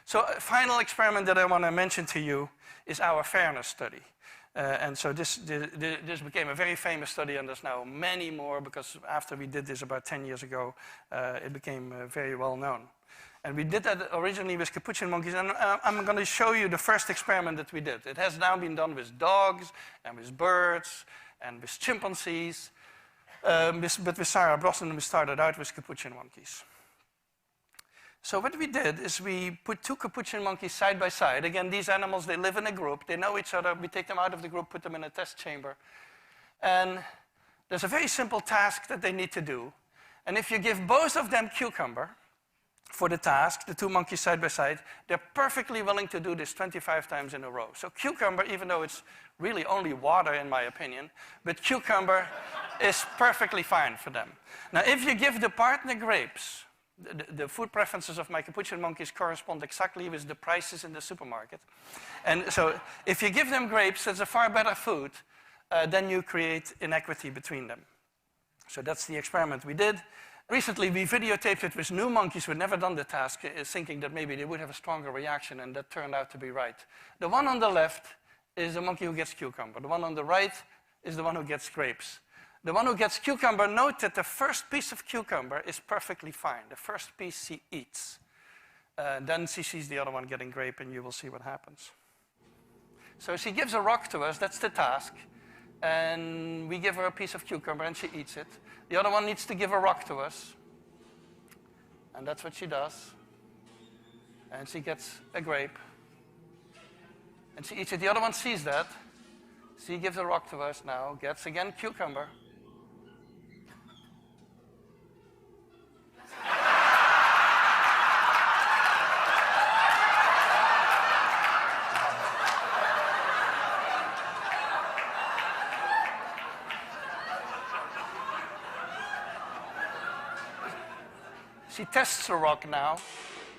So a final experiment that I want to mention to you is our fairness study. And so this became a very famous study, and there's now many more, because after we did this about 10 years ago, it became very well known. And we did that originally with capuchin monkeys, and I'm going to show you the first experiment that we did. It has now been done with dogs, and with birds, and with chimpanzees. But with Sarah Brosnan, we started out with capuchin monkeys. So what we did is we put two capuchin monkeys side by side. Again, these animals, they live in a group. They know each other. We take them out of the group, put them in a test chamber. And there's a very simple task that they need to do. And if you give both of them cucumber for the task, the two monkeys side by side, they're perfectly willing to do this 25 times in a row. So cucumber, even though it's really only water in my opinion, but cucumber is perfectly fine for them. Now, if you give the partner grapes, the food preferences of my capuchin monkeys correspond exactly with the prices in the supermarket. And so if you give them grapes, that's a far better food, then you create inequity between them. So that's the experiment we did. Recently, we videotaped it with new monkeys who had never done the task, thinking that maybe they would have a stronger reaction, and that turned out to be right. The one on the left is the monkey who gets cucumber. The one on the right is the one who gets grapes. The one who gets cucumber, note that the first piece of cucumber is perfectly fine. The first piece she eats. Then she sees the other one getting grape, and you will see what happens. So she gives a rock to us, that's the task. And we give her a piece of cucumber, and she eats it. The other one needs to give a rock to us. And that's what she does. And she gets a grape. And she eats it. The other one sees that. She gives a rock to us now, gets again cucumber. She tests the rock now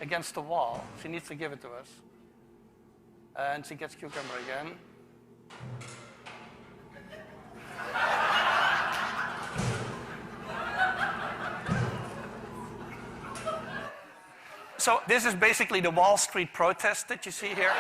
against the wall. She needs to give it to us. And she gets cucumber again. So this is basically the Wall Street protest that you see here.